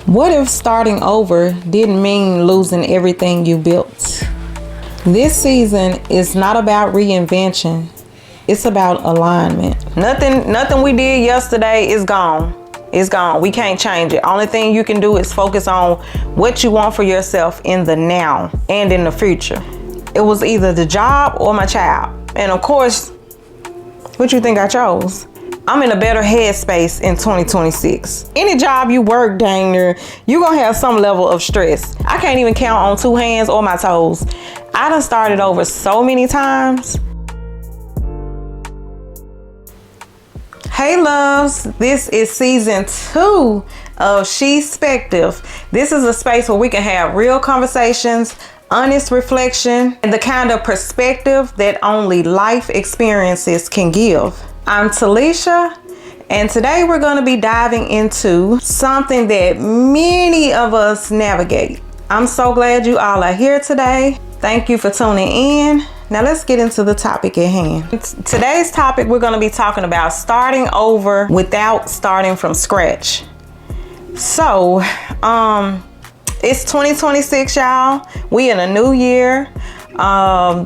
What if starting over didn't mean losing everything you built? This season is not about reinvention. It's about alignment. Nothing we did yesterday is gone. It's gone. We can't change it. Only thing you can do is focus on what you want for yourself in the now and in the future. It was either the job or my child. And of course, what you think I chose? I'm in a better headspace in 2026. Any job you work, dang near, you're gonna have some level of stress. I can't even count on 2 hands or my toes. I done started over so many times. Hey loves, this is season 2 of SheSpective. This is a space where we can have real conversations, honest reflection, and the kind of perspective that only life experiences can give. I'm Talisha, and today we're going to be diving into something that many of us navigate. I'm so glad you all are here today. Thank you for tuning in. Now let's get into the topic at hand. Today's topic, we're going to be talking about starting over without starting from scratch. So, it's 2026, y'all. We in a new year.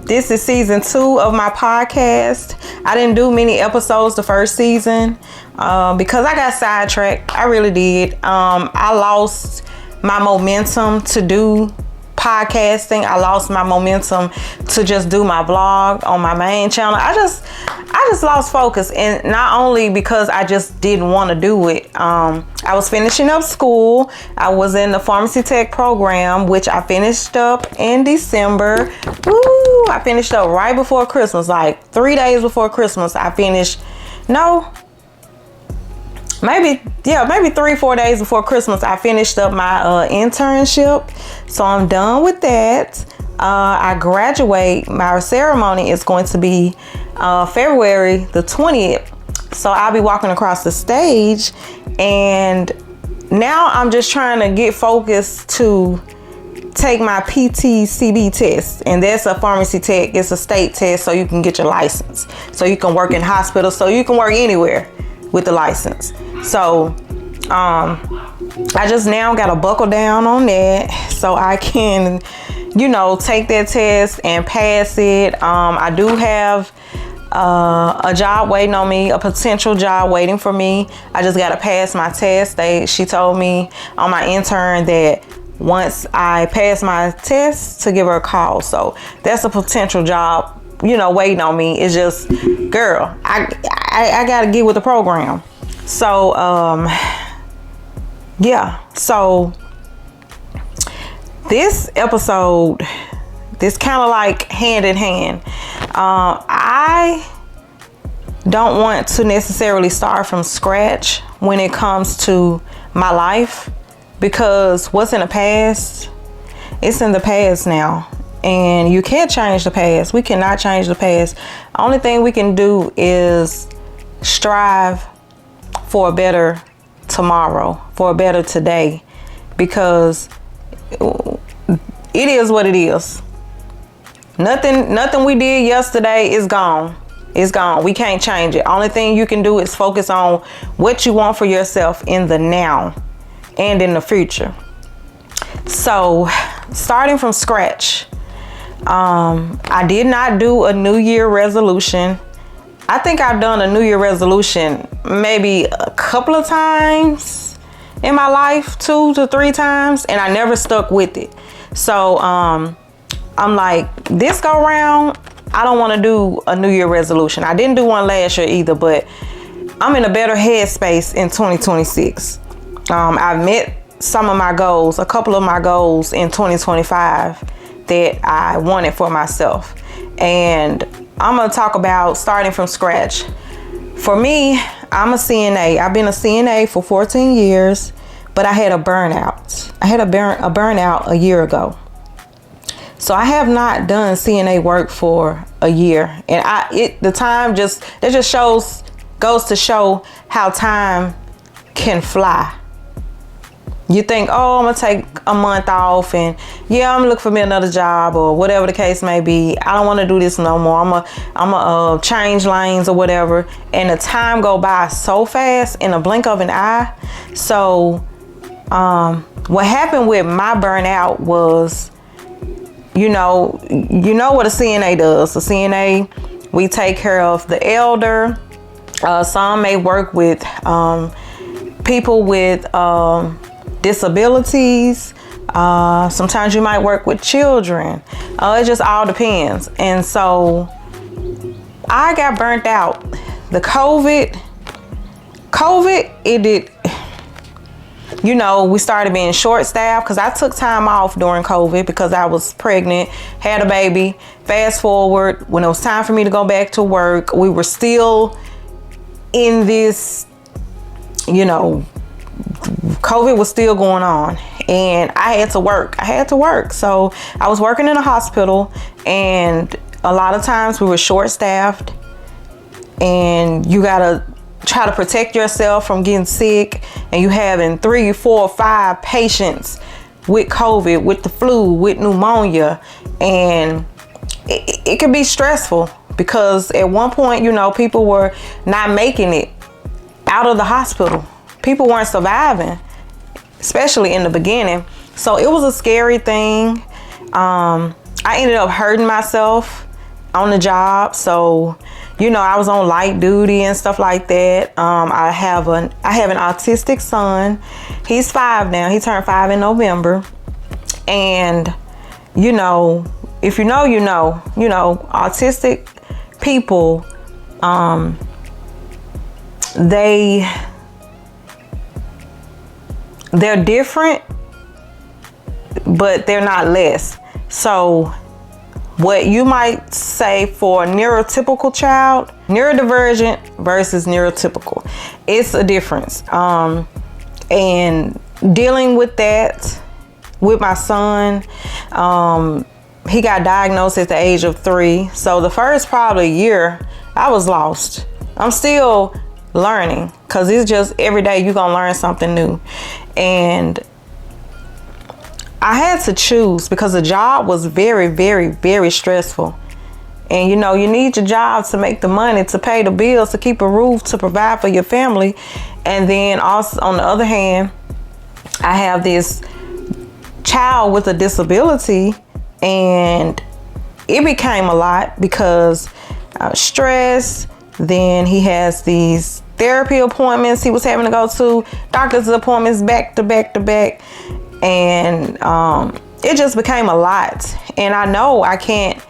This is season 2 of my podcast. I didn't do many episodes the first season because I got sidetracked. I really did. I lost my momentum to do podcasting. I lost my momentum to just do my vlog on my main channel. I just lost focus, and not only because I just didn't want to do it. I was finishing up school. I was in the pharmacy tech program, which I finished up in December. Woo! I finished up right before Christmas, like 3 days before Christmas. I finished, maybe 3-4 days before Christmas, I finished up my internship. So I'm done with that. I graduate. My ceremony is going to be February the 20th. So I'll be walking across the stage, and now I'm just trying to get focused to take my PTCB test, and that's a pharmacy tech. It's a state test, so you can get your license, so you can work in hospitals, so you can work anywhere with the license. So I just now got to buckle down on that so I can, take that test and pass it. I do have a job waiting on me, a potential job waiting for me. I just got to pass my test. She told me on my intern that once I pass my test to give her a call. So that's a potential job, waiting on me. It's just, girl, I got to get with the program. So, so this episode, this kind of like hand in hand. I don't want to necessarily start from scratch when it comes to my life, because what's in the past, it's in the past now, and you can't change the past. We cannot change the past. Only thing we can do is strive for a better tomorrow, for a better today, because it is what it is. Nothing we did yesterday is gone. It's gone. We can't change it. Only thing you can do is focus on what you want for yourself in the now and in the future. So, starting from scratch, I did not do a New Year resolution. I think I've done a New Year resolution maybe a couple of times in my life, 2 to 3 times, and I never stuck with it. So I'm like, this go round, I don't want to do a New Year resolution. I didn't do one last year either, but I'm in a better headspace in 2026. I've met some of my goals, a couple of my goals in 2025 that I wanted for myself. And I'm going to talk about starting from scratch. For me, I'm a CNA. I've been a CNA for 14 years, but I had a burnout. I had a burnout a year ago. So I have not done CNA work for a year. And the time just goes to show how time can fly. You think, I'm gonna take a month off, and I'm gonna look for me another job, or whatever the case may be. I don't want to do this no more. I'm gonna change lanes or whatever. And the time go by so fast in a blink of an eye. So What happened with my burnout was, you know what a CNA does. A CNA, we take care of the elder. Some may work with people with disabilities. Sometimes you might work with children. It just all depends. And so I got burnt out. The COVID, it did, we started being short-staffed because I took time off during COVID because I was pregnant, had a baby. Fast forward, when it was time for me to go back to work, we were still in this, COVID was still going on, and I had to work. So I was working in a hospital, and a lot of times we were short-staffed, and you gotta try to protect yourself from getting sick, and you having 3, 4, 5 patients with COVID, with the flu, with pneumonia, and it can be stressful because at one point, people were not making it out of the hospital. People weren't surviving, especially in the beginning. So it was a scary thing. I ended up hurting myself on the job. So, I was on light duty and stuff like that. I have an autistic son. He's 5 now. He turned 5 in November. And, if autistic people, they're different, but they're not less. So what you might say for a neurotypical child, neurodivergent versus neurotypical, it's a difference. And dealing with that with my son, he got diagnosed at the age of 3. So the first probably year, I was lost. I'm still learning because it's just every day you're gonna learn something new. And I had to choose because the job was very, very, very stressful. And you need your job to make the money, to pay the bills, to keep a roof, to provide for your family. And then also on the other hand, I have this child with a disability, and it became a lot because I was stressed. Then he has these therapy appointments he was having to go to, doctor's appointments back to back to back. And it just became a lot. And I know I can't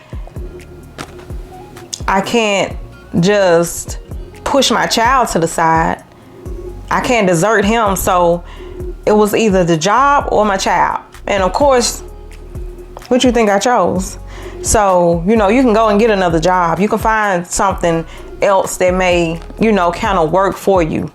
just push my child to the side. I can't desert him. So it was either the job or my child. And of course, what you think I chose? So, you can go and get another job. You can find something else that may, kind of work for you.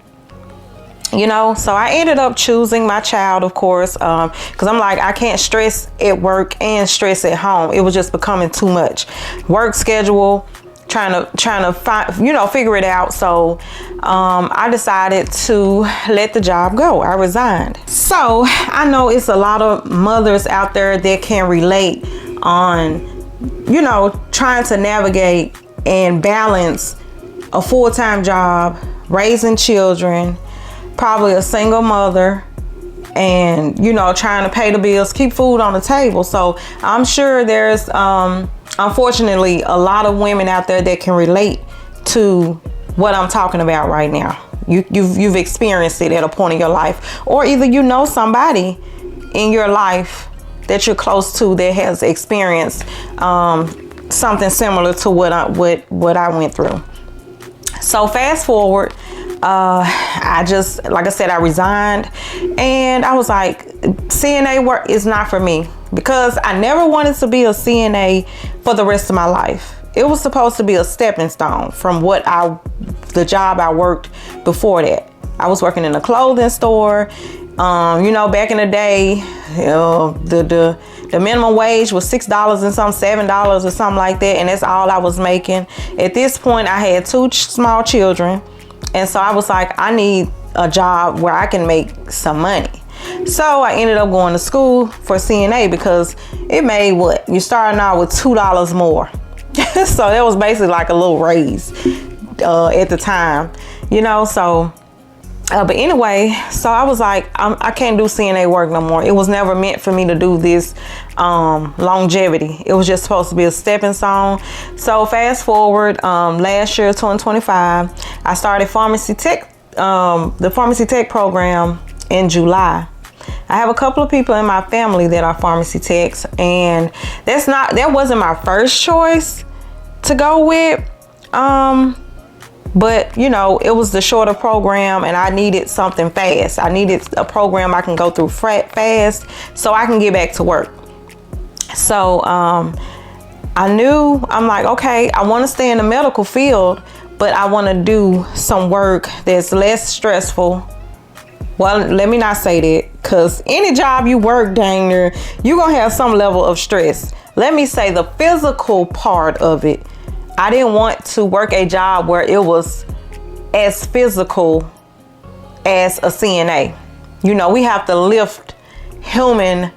So I ended up choosing my child, of course, because I'm like, I can't stress at work and stress at home. It was just becoming too much. Work schedule, trying to find, figure it out. So I decided to let the job go. I resigned. So I know it's a lot of mothers out there that can relate on, trying to navigate and balance a full-time job, raising children, probably a single mother, and trying to pay the bills, keep food on the table. So I'm sure there's unfortunately a lot of women out there that can relate to what I'm talking about right now. You've experienced it at a point in your life, or either somebody in your life that you're close to that has experienced something similar to what I went through. So fast forward, I just, like I said, I resigned, and I was like, CNA work is not for me, because I never wanted to be a CNA for the rest of my life. It was supposed to be a stepping stone from the job I worked before that. I was working in a clothing store. Back in the day, the minimum wage was $6 and some $7 or something like that, and that's all I was making. At this point, I had 2 small children, and so I was like, I need a job where I can make some money. So I ended up going to school for CNA because it made you starting out with $2 more. So that was basically like a little raise at the time, so But anyway, so I was like, I can't do CNA work no more. It was never meant for me to do this longevity. It was just supposed to be a stepping stone. So fast forward, last year, 2025, I started pharmacy tech, the pharmacy tech program in July. I have a couple of people in my family that are pharmacy techs, and that wasn't my first choice to go with. But you know, it was the shorter program and I needed something fast. I needed a program I can go through fast so I can get back to work. So I'm like, okay, I want to stay in the medical field, but I want to do some work that's less stressful. Well, let me not say that, because any job you work, dang near, you're going to have some level of stress. Let me say the physical part of it. I didn't want to work a job where it was as physical as a CNA. You know, we have to lift human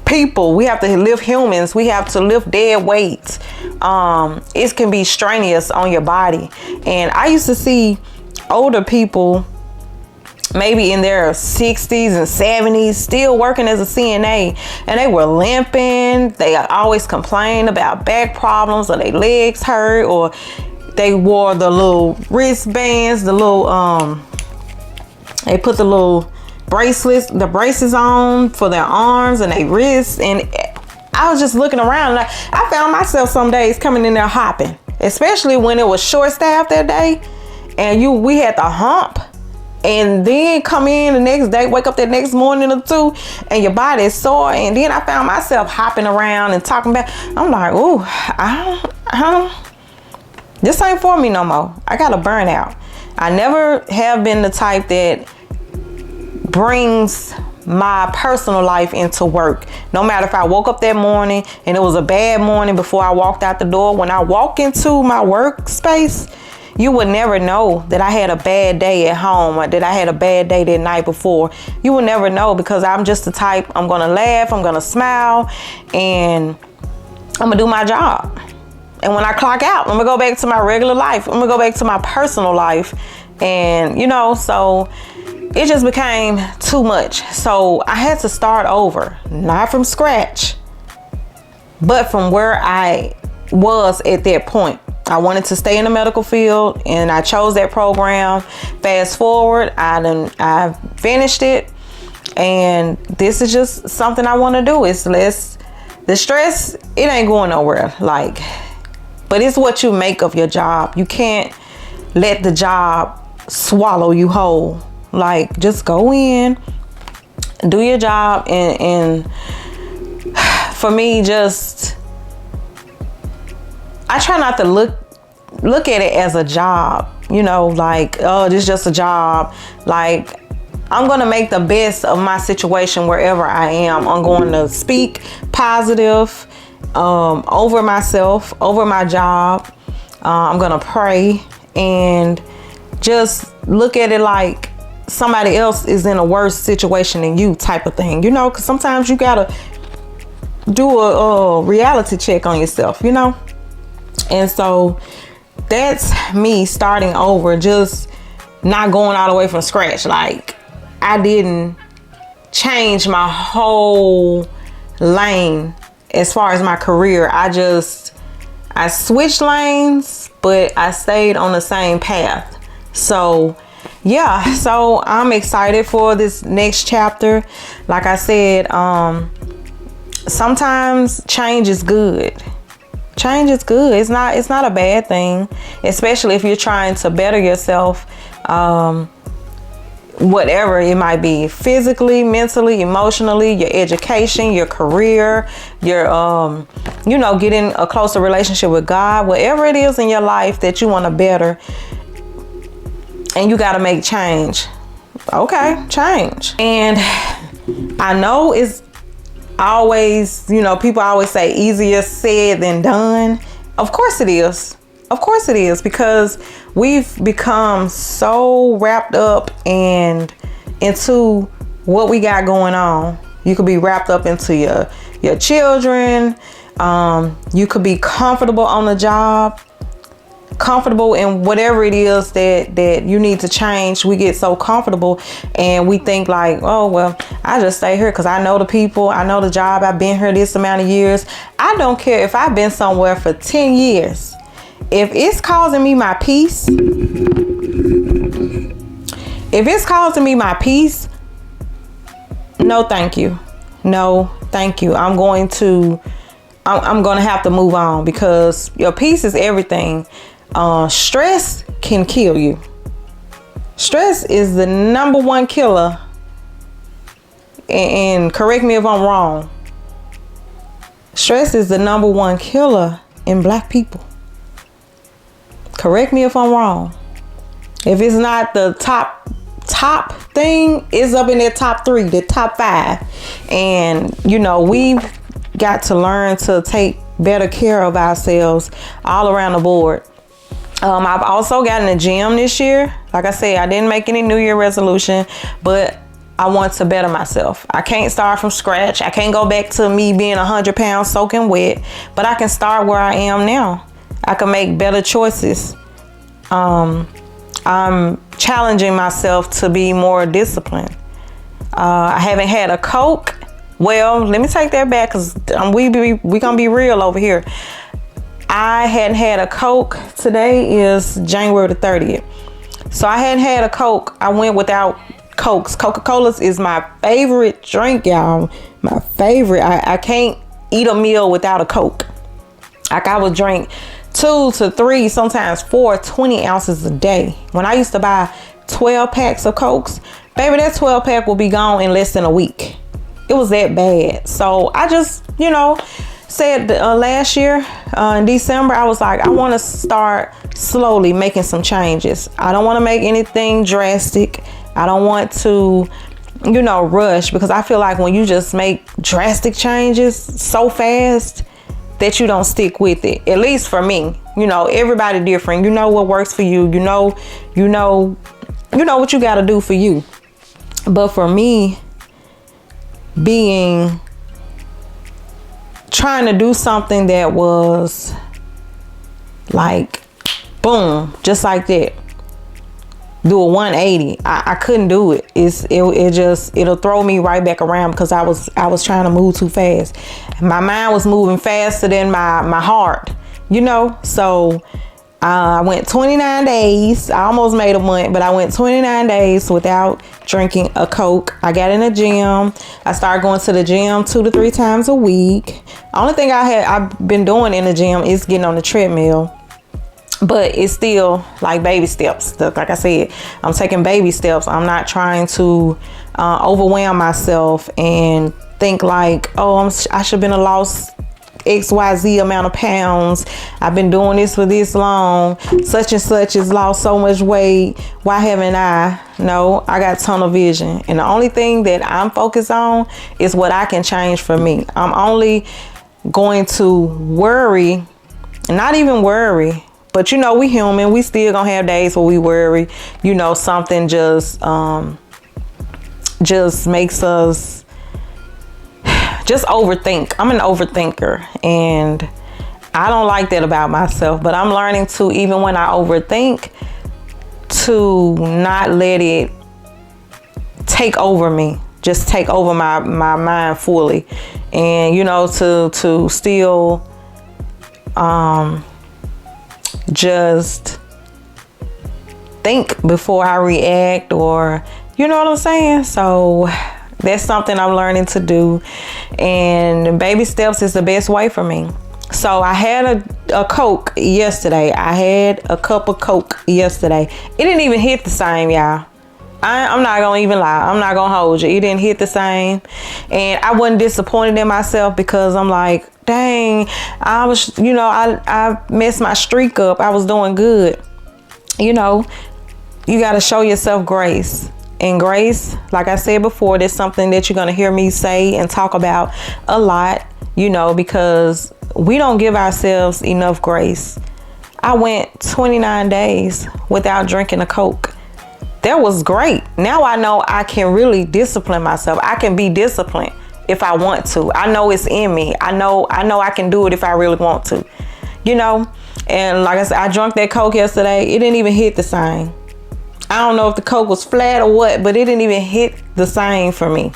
people. We have to lift humans. We have to lift dead weights. It can be strenuous on your body. And I used to see older people, maybe in their 60s and 70s, still working as a CNA, and they were limping. They always complained about back problems, or their legs hurt, or they wore the little wristbands, the little they put the little braces on for their arms and their wrists. And I was just looking around, and I found myself some days coming in there hopping, especially when it was short staffed that day, and we had to hump. And then come in the next day, wake up that next morning or two, and your body is sore. And then I found myself hopping around and talking about, I'm like, ooh, this ain't for me no more. I got a burnout. I never have been the type that brings my personal life into work. No matter if I woke up that morning and it was a bad morning before I walked out the door, when I walk into my workspace, you would never know that I had a bad day at home, or that I had a bad day that night before. You would never know, because I'm just the type, I'm going to laugh, I'm going to smile, and I'm going to do my job. And when I clock out, I'm going to go back to my regular life. I'm going to go back to my personal life. And, you know, so it just became too much. So I had to start over, not from scratch, but from where I was at that point. I wanted to stay in the medical field, and I chose that program. Fast forward, I finished it, and this is just something I want to do. It's less, the stress, it ain't going nowhere. Like, but it's what you make of your job. You can't let the job swallow you whole. Like, just go in, do your job, and for me, just, I try not to look at it as a job, you know, like, oh, this is just a job. Like, I'm going to make the best of my situation wherever I am. I'm going to speak positive over myself, over my job. I'm going to pray and just look at it like somebody else is in a worse situation than you, type of thing, you know, because sometimes you got to do a reality check on yourself, you know. And so that's me starting over, just not going all the way from scratch. Like, I didn't change my whole lane as far as my career. I switched lanes, but I stayed on the same path. So yeah, so I'm excited for this next chapter. Like I said, sometimes change is good. Change is good. It's not a bad thing, especially if you're trying to better yourself, whatever it might be, physically, mentally, emotionally, your education, your career, your getting a closer relationship with God, whatever it is in your life that you want to better, and you got to make change. Okay, change. And I know it's always, people always say easier said than done. Of course it is. Of course it is, because we've become so wrapped up and into what we got going on. You could be wrapped up into your children. You could be comfortable on the job. comfortable in whatever it is that you need to change. We get so comfortable and we think like, oh, well, I just stay here because I know the people, I know the job, I've been here this amount of years. I don't care if I've been somewhere for 10 years. If it's causing me my peace, no, thank you. No, thank you. I'm going to have to move on, because your peace is everything. Stress can kill you. Stress is the number one killer. And correct me if I'm wrong. Stress is the number one killer in Black people. Correct me if I'm wrong. If it's not the top thing, it's up in that top 3, the top 5. And we've got to learn to take better care of ourselves all around the board. I've also got in the gym this year. Like I said, I didn't make any New Year resolution, but I want to better myself. I can't start from scratch. I can't go back to me being 100 pounds soaking wet, but I can start where I am now. I can make better choices. I'm challenging myself to be more disciplined. I haven't had a Coke. Well, let me take that back, because we gonna be real over here. I hadn't had a Coke. Today is January the 30th. So I hadn't had a Coke. I went without Cokes. Coca-Colas is my favorite drink, y'all. My favorite. I can't eat a meal without a Coke. Like, I would drink 2 to 3, sometimes 4, 20 ounces a day. When I used to buy 12 packs of Cokes, baby, that 12 pack will be gone in less than a week. It was that bad. So I just, said last year in December, I was like, I want to start slowly making some changes. I don't want to make anything drastic. I don't want to, rush, because I feel like when you just make drastic changes so fast that you don't stick with it. At least for me, everybody different. You know what works for you. You know what you got to do for you. But for me, trying to do something that was like, boom, just like that. Do a 180. I couldn't do it. It'll throw me right back around, because I was trying to move too fast. My mind was moving faster than my heart, So I went 29 days. I almost made a month, but I went 29 days without drinking a Coke. I got in the gym. I started going to the gym 2 to 3 times a week. Only thing I've been doing in the gym is getting on the treadmill. But it's still like baby steps. Like I said, I'm taking baby steps. I'm not trying to overwhelm myself and think like, oh, I should have been lost XYZ amount of pounds. I've been doing this for this long. Such and such has lost so much weight. Why haven't I? No, I got tunnel vision. And the only thing that I'm focused on is what I can change for me. I'm only going to worry, not even worry, but we human. We still gonna have days where we worry. Something just makes us just overthink. I'm an overthinker, and I don't like that about myself. But I'm learning to, even when I overthink, to not let it take over me. Just take over my mind fully, and to still just think before I react, or what I'm saying. So that's something I'm learning to do, and baby steps is the best way for me. So I had a Coke yesterday. I had a cup of Coke yesterday. It didn't even hit the same, y'all. I'm not gonna even lie. I'm not gonna hold you. It didn't hit the same, and I wasn't disappointed in myself, because I'm like, dang, I was, I messed my streak up. I was doing good. You got to show yourself grace. And grace, like I said before, that's something that you're going to hear me say and talk about a lot, because we don't give ourselves enough grace. I went 29 days without drinking a Coke. That was great. Now I know I can really discipline myself. I can be disciplined if I want to. I know it's in me. I know I can do it if I really want to. you know. And like I said, I drank that Coke yesterday. It didn't even hit the same. I don't know if the Coke was flat or what, but it didn't even hit the same for me.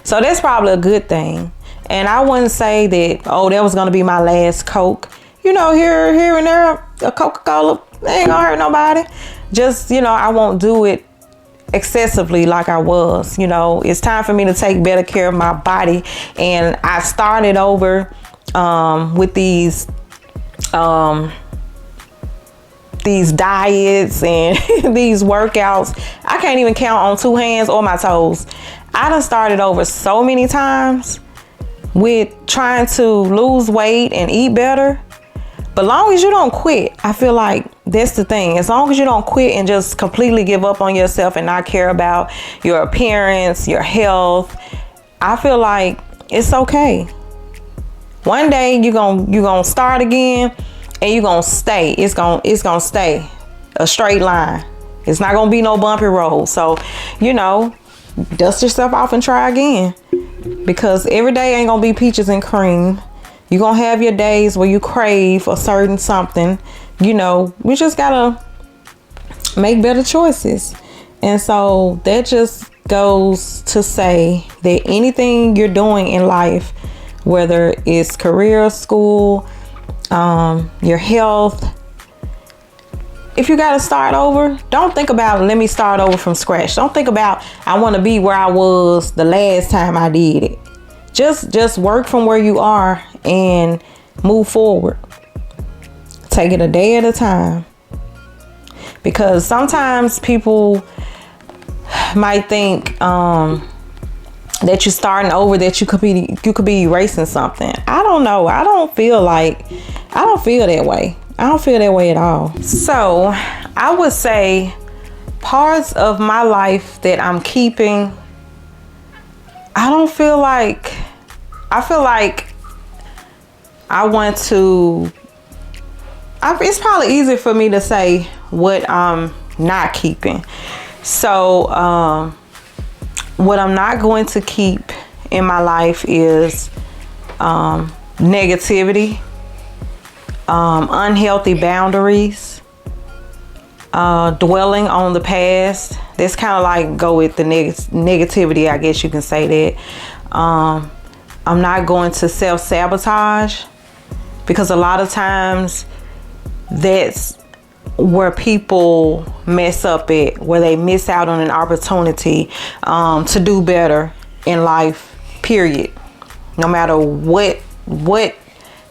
So that's probably a good thing. And I wouldn't say that, oh, that was going to be my last Coke. You know, here and there, a Coca-Cola, ain't gonna hurt nobody. Just, you know, I won't do it excessively like I was. You know, it's time for me to take better care of my body. And I started over with these diets and these workouts. I can't even count on 2 hands or my toes. I done started over so many times with trying to lose weight and eat better. But long as you don't quit, I feel like that's the thing. As long as you don't quit and just completely give up on yourself and not care about your appearance, your health, I feel like it's okay. One day you're gonna start again and you're gonna stay. It's gonna stay a straight line. It's not gonna be no bumpy road. So, you know, dust yourself off and try again. Because every day ain't gonna be peaches and cream. You're going to have your days where you crave a certain something. You know, we just got to make better choices. And so that just goes to say that anything you're doing in life, whether it's career, school, your health, if you got to start over, don't think about, let me start over from scratch. Don't think about, I want to be where I was the last time I did it. Just work from where you are and move forward. Take it a day at a time. Because sometimes people might think that you're starting over, that you could be erasing something. I don't know. I don't feel that way. I don't feel that way at all. So I would say parts of my life that I'm keeping, I feel like I want to, it's probably easier for me to say what I'm not keeping. So what I'm not going to keep in my life is negativity, unhealthy boundaries, dwelling on the past. That's kind of like go with the negativity, I guess you can say that. I'm not going to self-sabotage, because a lot of times that's where people mess up at, where they miss out on an opportunity to do better in life, period. No matter what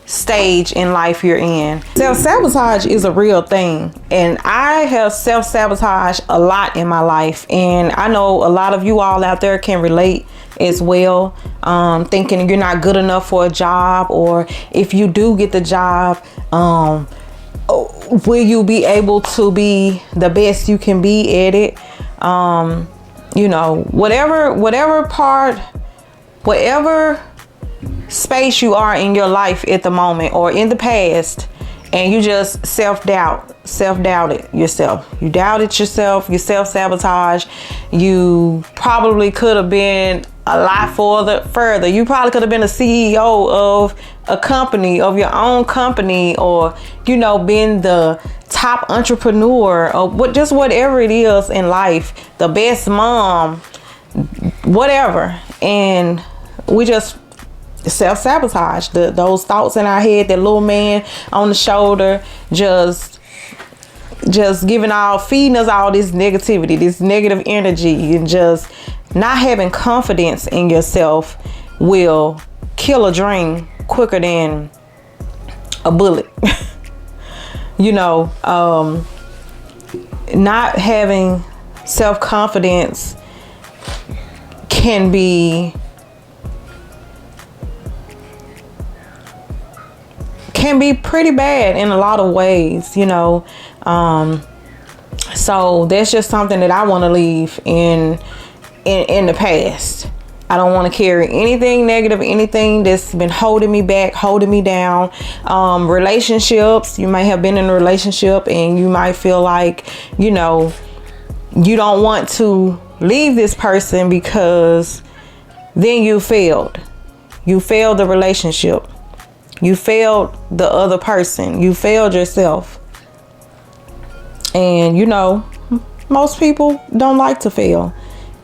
stage in life you're in. Self-sabotage is a real thing, and I have self-sabotaged a lot in my life, and I know a lot of you all out there can relate as well, thinking you're not good enough for a job, or if you do get the job, will you be able to be the best you can be at it? You know, whatever space you are in your life at the moment or in the past, and you just self-doubted yourself. You doubted yourself, you self-sabotage. You probably could have been a lot further. You probably could have been a CEO of a company, of your own company, or, you know, been the top entrepreneur, or whatever it is in life, the best mom, whatever. And we just self-sabotage those thoughts in our head, that little man on the shoulder, just feeding us all this negativity, this negative energy, and just not having confidence in yourself will kill a dream quicker than a bullet. You know, not having self-confidence can be pretty bad in a lot of ways, you know. So that's just something that I want to leave in the past. I don't want to carry anything negative, anything that's been holding me back, holding me down. Relationships, you might have been in a relationship and you might feel like, you know, you don't want to leave this person because then you failed the relationship. You failed the other person. You failed yourself. And you know, most people don't like to fail.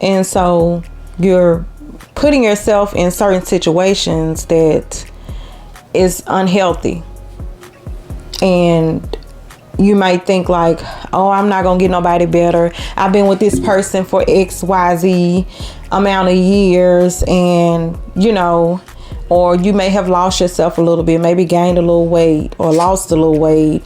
And so you're putting yourself in certain situations that is unhealthy. And you might think like, oh, I'm not gonna get nobody better. I've been with this person for XYZ amount of years, and you know, or you may have lost yourself a little bit, maybe gained a little weight or lost a little weight.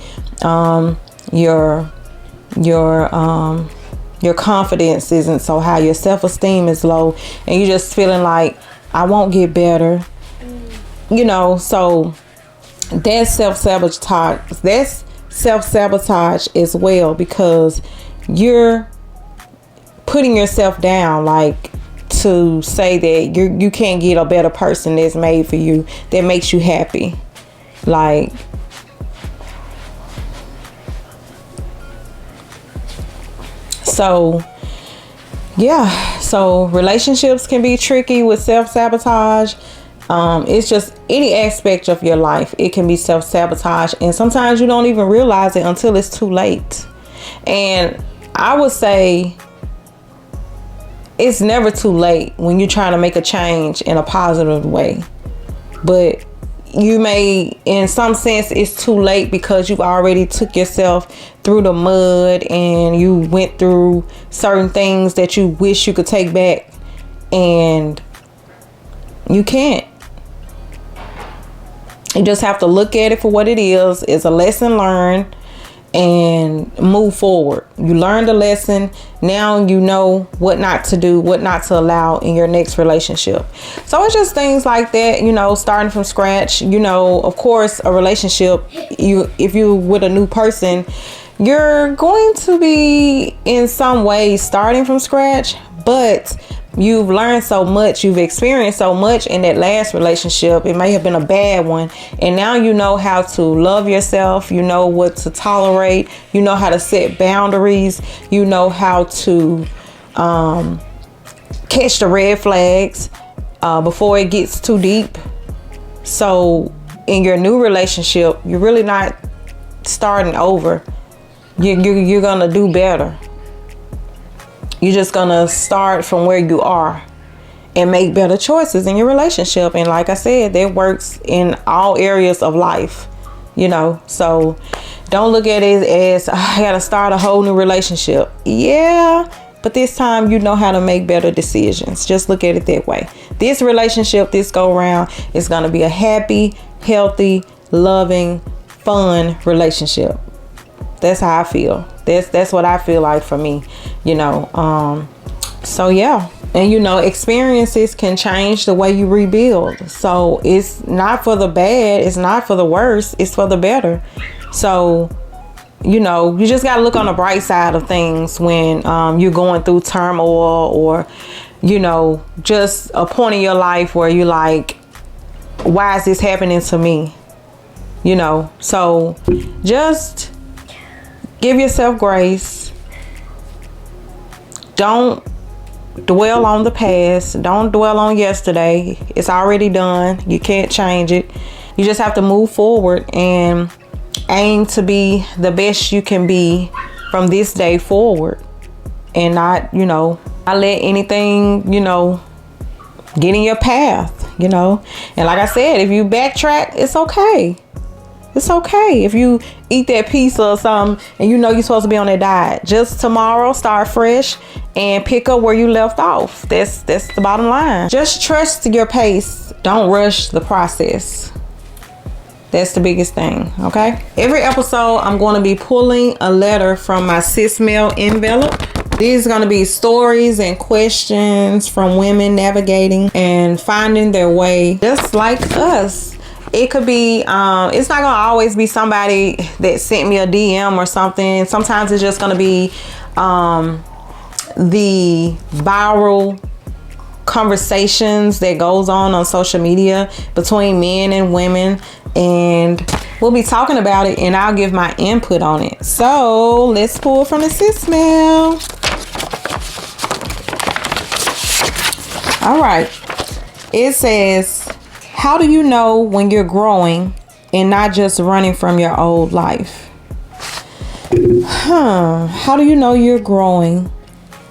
Your confidence isn't so high, your self-esteem is low, and you're just feeling like, I won't get better. You know, so that's self-sabotage as well, because you're putting yourself down, like, to say that you can't get a better person that's made for you, that makes you happy. Like, so yeah, so relationships can be tricky with self-sabotage. It's just any aspect of your life, it can be self-sabotage, and sometimes you don't even realize it until it's too late. And I would say it's never too late when you're trying to make a change in a positive way. But you may, in some sense, it's too late because you've already took yourself through the mud and you went through certain things that you wish you could take back, and you can't. You just have to look at it for what it is. It's a lesson learned, and move forward. You learned a lesson. Now you know what not to do, what not to allow in your next relationship. So it's just things like that, you know, starting from scratch. You know, of course, a relationship, if you're with a new person, you're going to be in some ways starting from scratch, but you've learned so much, you've experienced so much in that last relationship. It may have been a bad one, and now you know how to love yourself, you know what to tolerate, you know how to set boundaries, you know how to catch the red flags before it gets too deep. So in your new relationship, you're really not starting over. You're gonna do better. You're just gonna start from where you are and make better choices in your relationship. And like I said, that works in all areas of life, you know. So don't look at it as, I gotta start a whole new relationship. Yeah, but this time you know how to make better decisions. Just look at it that way. This relationship, this go round, is gonna be a happy, healthy, loving, fun relationship. That's how I feel. That's what I feel like for me, you know. So yeah, and you know, experiences can change the way you rebuild. So it's not for the bad, it's not for the worse, it's for the better. So, you know, you just got to look on the bright side of things when you're going through turmoil, or, you know, just a point in your life where you're like, why is this happening to me? You know, so just give yourself grace. Don't dwell on the past. Don't dwell on yesterday. It's already done. You can't change it. You just have to move forward and aim to be the best you can be from this day forward, and not, you know, not let anything, you know, get in your path, you know. And like I said, if you backtrack, it's okay. It's okay if you eat that pizza or something and you know you're supposed to be on that diet. Just tomorrow, start fresh and pick up where you left off. That's the bottom line. Just trust your pace. Don't rush the process. That's the biggest thing, okay? Every episode, I'm going to be pulling a letter from my Sis Mail envelope. These are going to be stories and questions from women navigating and finding their way just like us. It could be, it's not going to always be somebody that sent me a DM or something. Sometimes it's just going to be the viral conversations that goes on social media between men and women. And we'll be talking about it, and I'll give my input on it. So let's pull from the Sis Mail. All right. It says, How do you know when you're growing and not just running from your old life? How do you know you're growing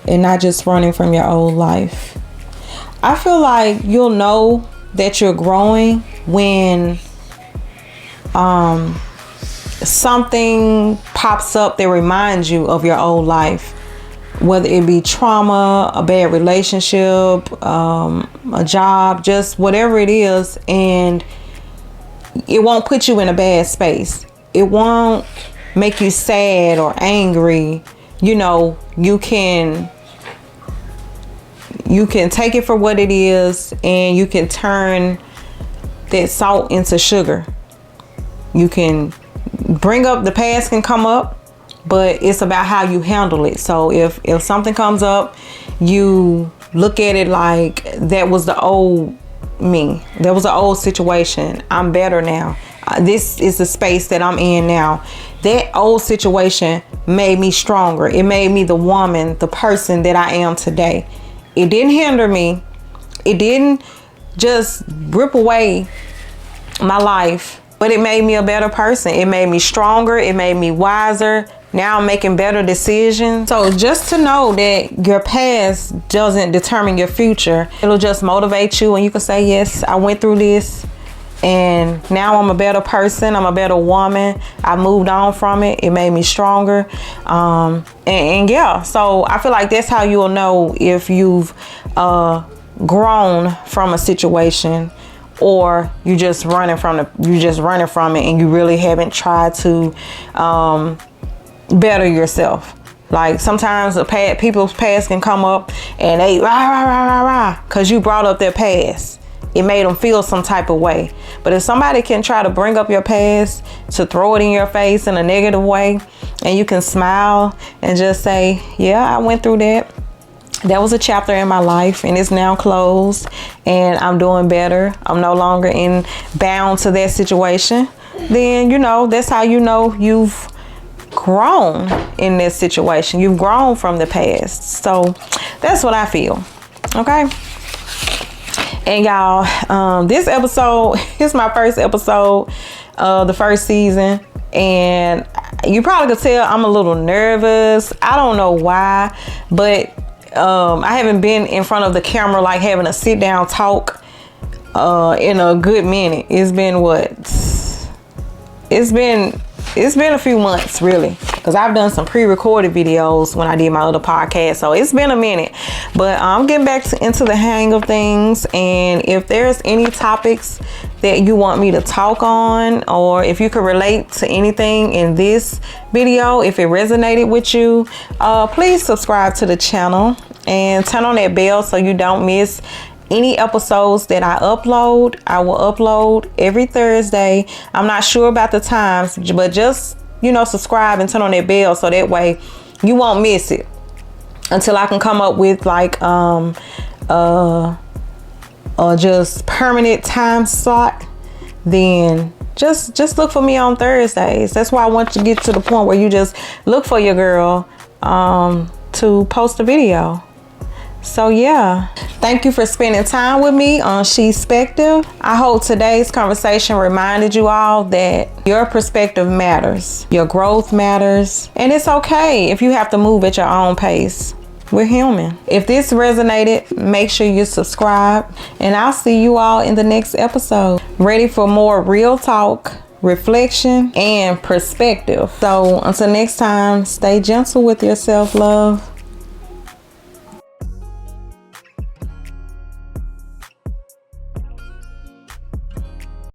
and not just running from your old life? I feel like you'll know that you're growing when something pops up that reminds you of your old life, whether it be trauma, a bad relationship, a job, just whatever it is, and it won't put you in a bad space. It won't make you sad or angry. You know, you can take it for what it is, and you can turn that salt into sugar. You can bring up, the past can come up, but it's about how you handle it. So if something comes up, you look at it like that was the old me. That was the old situation. I'm better now. This is the space that I'm in now. That old situation made me stronger. It made me the woman, the person that I am today. It didn't hinder me. It didn't just rip away my life, but it made me a better person. It made me stronger. It made me wiser. Now I'm making better decisions. So just to know that your past doesn't determine your future, it'll just motivate you, and you can say, yes, I went through this, and now I'm a better person. I'm a better woman. I moved on from it. It made me stronger. And yeah, so I feel like that's how you'll know if you've grown from a situation, or you just running from it, and you really haven't tried to better yourself. Like sometimes people's past can come up and they rah because you brought up their past. It made them feel some type of way. But if somebody can try to bring up your past to throw it in your face in a negative way, and you can smile and just say, yeah, I went through that. That was a chapter in my life, and it's now closed, and I'm doing better. I'm no longer bound to that situation. Then, you know, that's how you know you've grown in this situation. You've grown from the past. So that's what I feel. Okay. And y'all, this episode is my first episode of the first season, and you probably could tell I'm a little nervous. I don't know why, but I haven't been in front of the camera, like having a sit down talk in a good minute. It's been what? It's been a few months, really, because I've done some pre-recorded videos when I did my other podcast. So it's been a minute, but I'm getting back into the hang of things. And if there's any topics that you want me to talk on, or if you could relate to anything in this video, if it resonated with you, please subscribe to the channel and turn on that bell so you don't miss any episodes that I upload. I will upload every Thursday. I'm not sure about the times, but just, you know, subscribe and turn on that bell so that way you won't miss it until I can come up with like just permanent time slot. Then just look for me on Thursdays. That's why I want to get to the point where you just look for your girl to post a video. So yeah, thank you for spending time with me on SheSpective. I hope today's conversation reminded you all that your perspective matters, your growth matters, and it's okay if you have to move at your own pace. We're human. If this resonated, make sure you subscribe, and I'll see you all in the next episode. Ready for more real talk, reflection, and perspective. So until next time, stay gentle with yourself, love.